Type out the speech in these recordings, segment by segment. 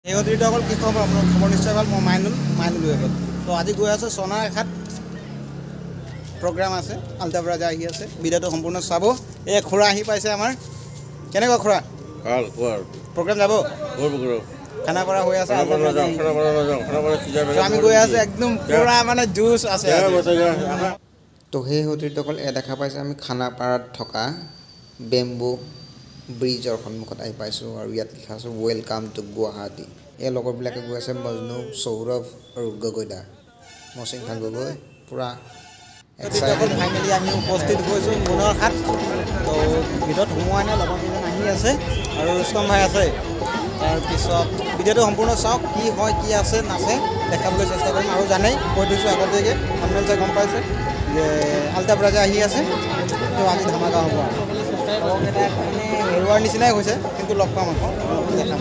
এই অতিৰিক্ত অকল কি খবৰ আপোনাৰ খবৰ নিশ্চয় ভাল মই মাইনুল ৱেবত তো আজি গৈ আছোঁ সোণাৰঘাট প্ৰগ্ৰাম আছে আলতাফ ৰাজা আহি আছে ভিডিঅ'টো সম্পূৰ্ণ চাব এই খুৰা আহি পাইছে আমাৰ কেনেকুৱা খুৰা ভাল কোৱাৰ প্ৰগ্ৰাম যাব খানাপাৰা হৈ আছে আমি গৈ আছোঁ একদম পুৰা মানে জুচ আছে তো সেই অতিৰিক্তসকল দেখা পাইছে আমি খানাপাৰাত থকা বেম্বু ব্ৰিজৰ সন্মুখত আহি পাইছোঁ আৰু ইয়াত লিখা আছে ৱেলকাম টু গুৱাহাটী এই লগৰবিলাকে গৈ আছে মজনু সৌৰভ আৰু গগৈদা মচিংখা গগৈ পুৰা এক্সাইটেড ফাইনেলি আমি উপস্থিত হৈছোঁ সোণাৰঘাট তো ভিতৰত সোমোৱা নাই লগৰকেইজন আহি আছে আৰু ৰুস্তম ভাই আছে তাৰপিছত ভিডিঅ'টো সম্পূৰ্ণ চাওক কি হয় কি আছে নাছে দেখাবলৈ চেষ্টা কৰিম আৰু জানেই কৈ দিছোঁ আগতীয়াকৈ আপোনালোকে চাই গম পাইছে যে আলতাফ ৰাজা আহি আছে তো আজি ধামাকা হ'ব লগৰকেইটা মানে হেৰুৱাৰ নিচিনাই হৈছে কিন্তু লগ পাম আকৌ দেখাম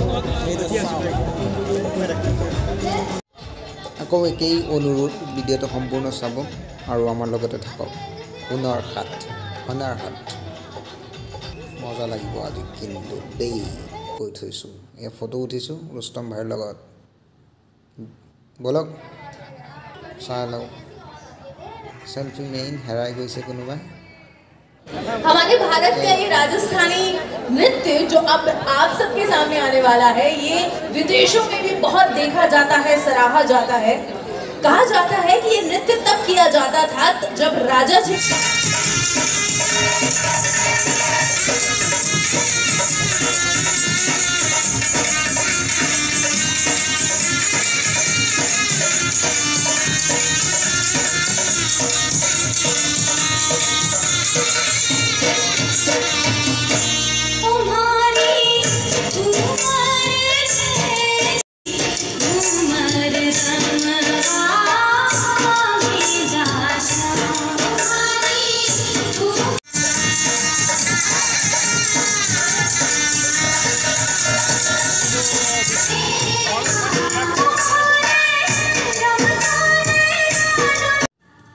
আকৌ একেই অনুৰোধ ভিডিঅ'টো সম্পূৰ্ণ চাব আৰু আমাৰ লগতে থাকক সোণাৰঘাট মজা লাগিব আজি কিন্তু দেই কৈ থৈছোঁ এই ফটো উঠিছোঁ ৰুস্তম ভাইৰ লগত বলক চাই লওঁ सेल्फी मेन हेराई गई से कोनुबा हमारे भारत का ये राजस्थानी नृत्य जो अब आप सबके सामने आने वाला है ये विदेशों में भी बहुत देखा जाता है सराहा जाता है कहा जाता है कि ये नृत्य तब किया जाता था जब राजा जी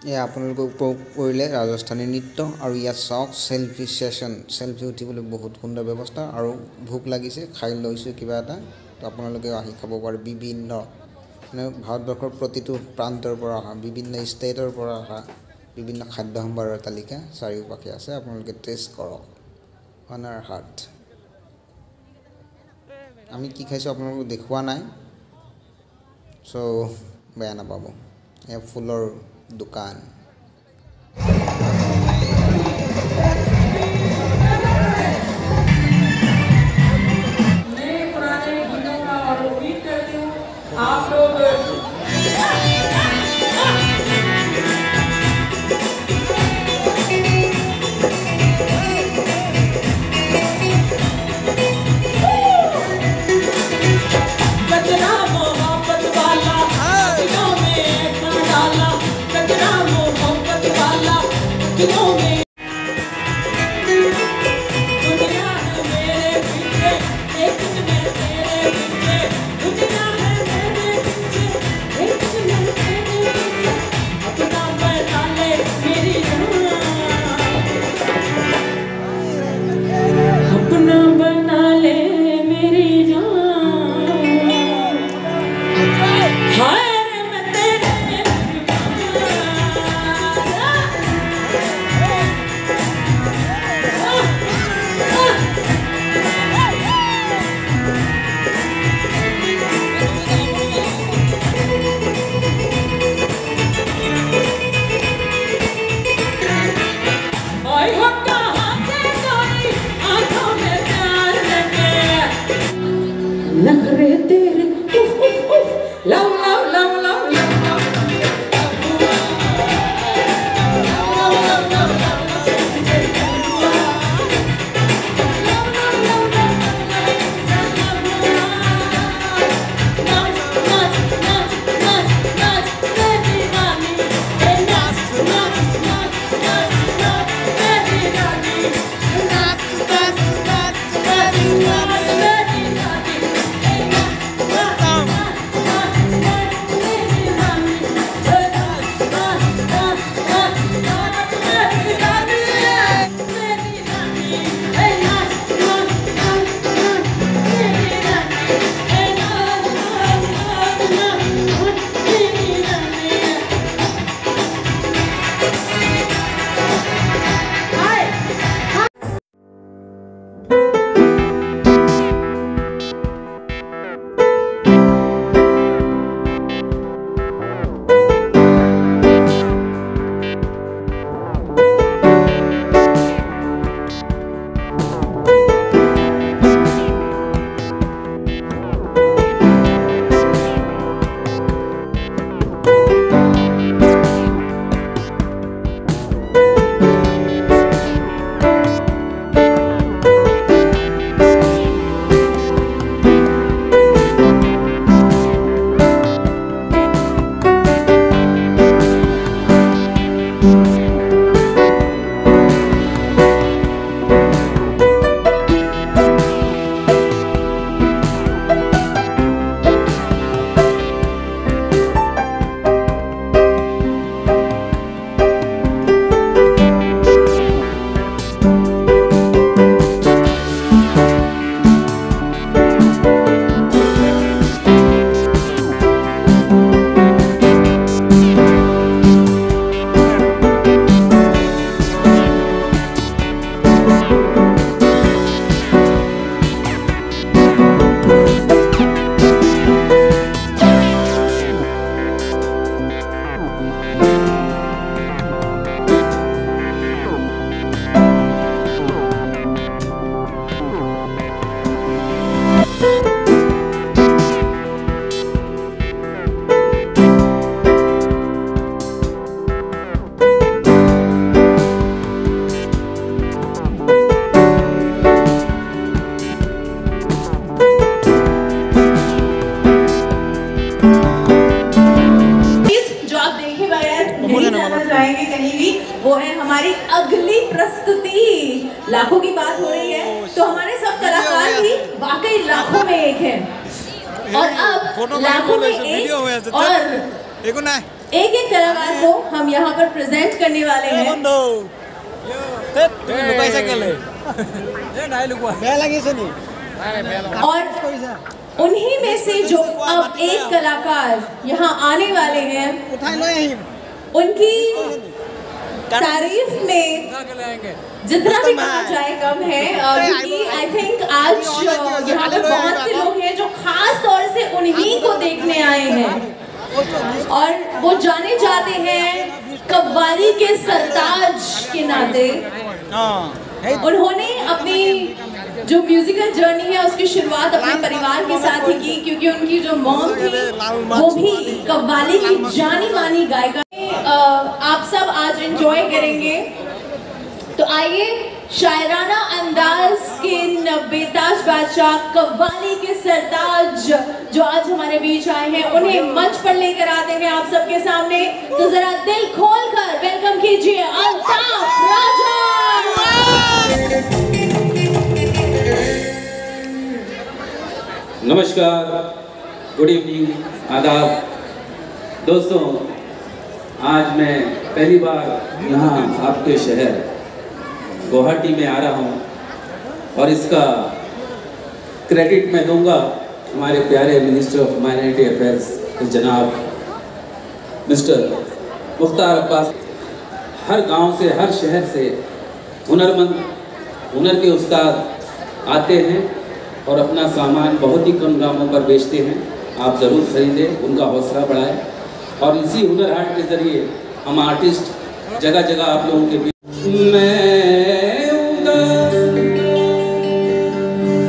ये आपलोक उपभोग करिले राजस्थानी नृत्य और इतना चाওক सेल्फी सेशन सेल्फी उठिबले बहुत सुंदर व्यवस्था और भूक लगिसे खाई लैसो किबा एटा तो आपलोके आहि खाब पारे विभिन्न माने भारतवर्षर प्रतिটো प्रान्तर পৰা অহা विभिन्न स्टेटर পৰা অহা विभिन्न खाद्य सम्भाৰৰ तालिका চাৰিওপাশে আছে आपलोके टेस्ट কৰক সোণাৰঘাট আমি কি খাইছো आपलोक দেখুৱা নাই সো বেয়া নাপাব এই ফুলৰ दुकान नए पुराने गीतों का और उम्मीद करती हूँ आप लोग नखरे तेरे उफ उफ उफ लव लव लव लव वो है हमारी अगली प्रस्तुति। लाखों की बात हो रही है तो हमारे सब कलाकार भी वाकई लाखों में एक है। और अब लाखों में एक और एक एक कलाकार को हम यहाँ पर प्रेजेंट करने वाले हैं। और उन्हीं में से जो अब एक कलाकार यहाँ आने वाले हैं, उनकी तारीफ में जितना भी कहा जाए कम है, क्योंकि आई थिंक आज यहाँ पर बहुत से लोग हैं जो खास तौर से उन्हीं को देखने आए हैं और वो जाने जाते हैं कव्वाली के सरताज के नाते। उन्होंने अपनी जो म्यूजिकल जर्नी है उसकी शुरुआत अपने परिवार के साथ ही की, क्योंकि उनकी जो मॉम थी वो भी कव्वाली की जानी मानी गायिका। आप सब आज एंजॉय करेंगे, तो आइए शायराना अंदाज के बेताज बादशाह कव्वाली के सरताज जो आज हमारे बीच आए हैं उन्हें मंच पर लेकर आते हैं आप सबके सामने। तो जरा दिल खोलकर वेलकम कीजिए अल्ताफ राजा। नमस्कार, गुड इवनिंग, आदाब दोस्तों। आज मैं पहली बार यहाँ आपके शहर गुवाहाटी में आ रहा हूँ और इसका क्रेडिट मैं दूंगा हमारे प्यारे मिनिस्टर ऑफ माइनॉरिटी अफेयर्स जनाब मिस्टर मुख्तार अब्बास। हर गांव से, हर शहर से हुनरमंद, हुनर के उस्ताद आते हैं और अपना सामान बहुत ही कम दामों पर बेचते हैं। आप ज़रूर खरीदें, उनका हौसला बढ़ाएं और इसी हुनर हाट के ज़रिए हम आर्टिस्ट जगह जगह आप लोगों के बीच। मैं उदास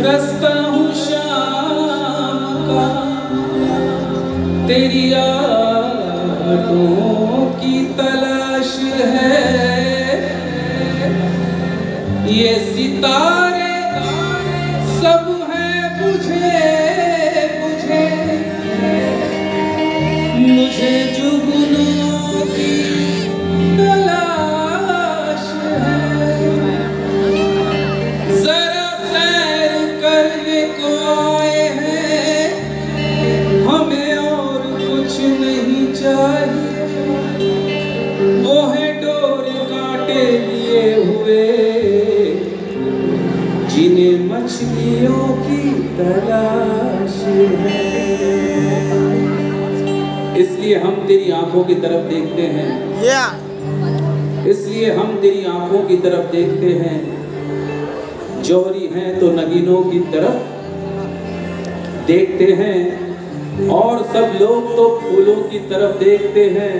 रास्ता हूँ शाम का, तेरी यादों की तलाश है। ये सितारे सब हैं बुझे बुझे, मुझे जुगनू की तलाश है। जरा सैर करने को आए हैं, हमें और कुछ नहीं चाहिए। वो है डोर कांटे लिए हुए, जिन्हें मछलियों की तलाश है। इसलिए हम तेरी आंखों की तरफ देखते हैं, इसलिए हम तेरी आंखों की तरफ देखते हैं। जौहरी हैं तो नगीनों की तरफ देखते हैं और सब लोग तो फूलों की तरफ देखते हैं।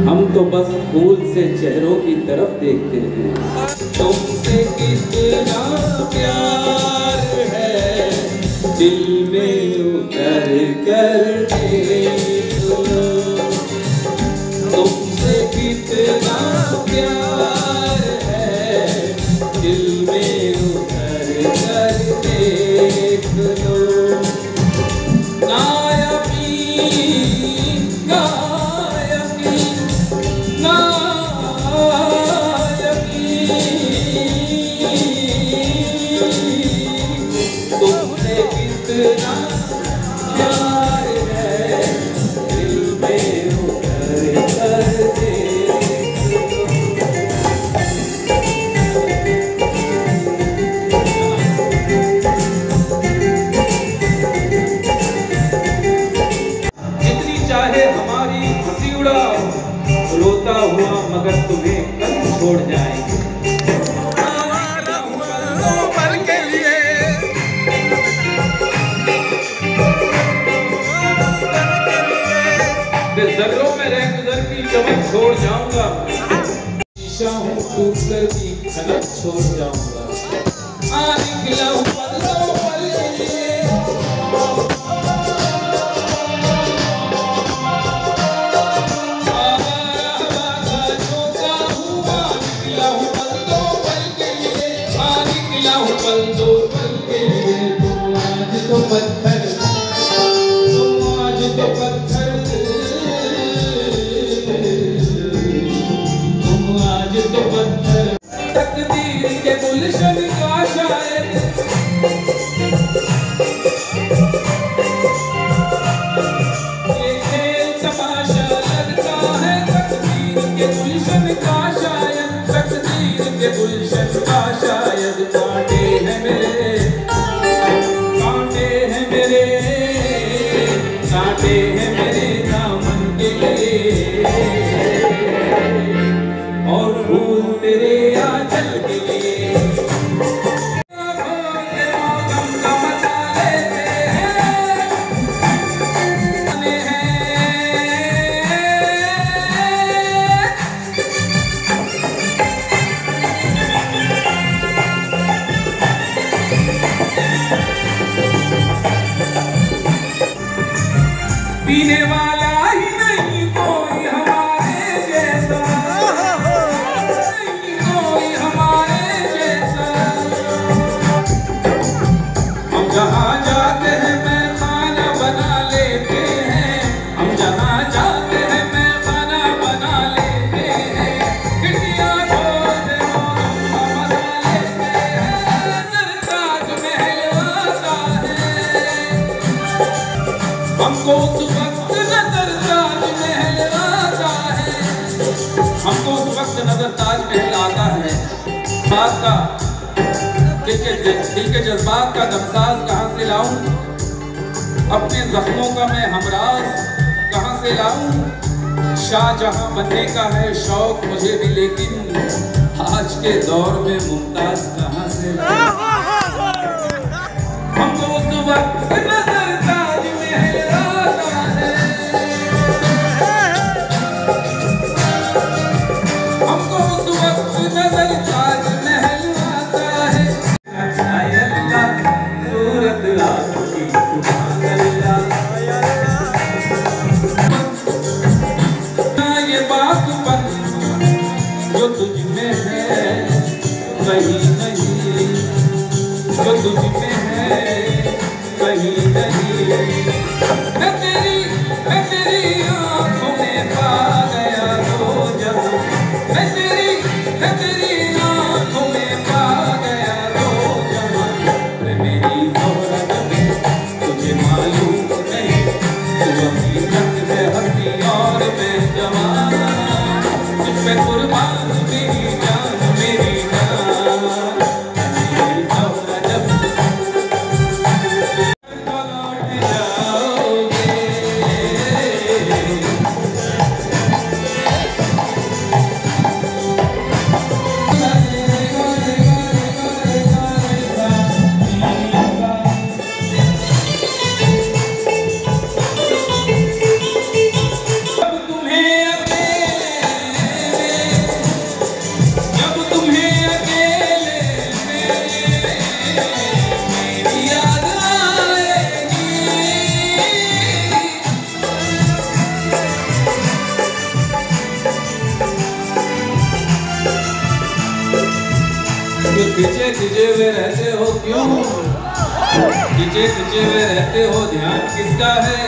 हम तो बस फूल से चेहरों की तरफ देखते हैं। तुमसे कितना प्यार है दिल में उतर कर देखो, तुमसे कितना प्यार है दिल में उतर कर देख लो। ना यकीन, ना यकीन, ना तुमसे कितना प्यार है दिल में उतर कर जितनी चाहे हमारी हंसी उड़ाओ, रोता हुआ मगर तुम्हें कल छोड़ जाएंगे। जर्रों में रह गुजर की चमक छोड़ जाऊंगा, शीशा हूँ टूट कर की खनक छोड़ जाऊंगा। निकला हूँ पल के लिए, निकला हूँ पल दो पल के लिए। तुम आज तो पत्थर, तुम आज तो पत्थर, तुम आज कांटे हैं मेरे दामन के लिए और फूल तेरे आंचल के लिए। पीने वाला ही नहीं कोई हमारे जैसा, नहीं कोई हमारे जैसा। हम जहाँ जाते हैं मैं खाना बना लेते हैं, हम जहाँ जाते हैं मैं खाना बना लेते हैं। खिड़कियाँ खोलते हो हम मजा लेते हैं, सरताज महल आता है। हमको उस वक्त नजर ताजमहल आता है, हमको उस वक्त नजर ताजमहल आता है। बात का दिल के जज्बात का दमसाज कहाँ से लाऊं, अपने जख्मों का मैं हमराज कहाँ से लाऊं। शाहजहां बनने का है शौक मुझे भी, लेकिन आज के दौर में मुमताज कहाँ से लाऊं। हमको उस वक्त नजर ताजमहल आता है, हमको उस वक्त नजर ताजमहल आता है। सूरत आपकी सुभान अल्लाह, ये बागपन जो तुझ में है कहीं नहीं, जो तुझ में है कहीं नहीं। मैं तेरी आंखों में पा गया दो जहां, मैं तेरी आंखों में पा गया दो जहां। मेरी ज़ोहरत में तुझे मालूम नहीं, तू हकीकत में हंसी और मैं जवान, तुझ पे कुर्बान मेरी जान मेरी जान। मेरी ज़ोहरत खिंचे हुए रहते हो क्यों, खिंचे हुए रहते हो ध्यान किसका है।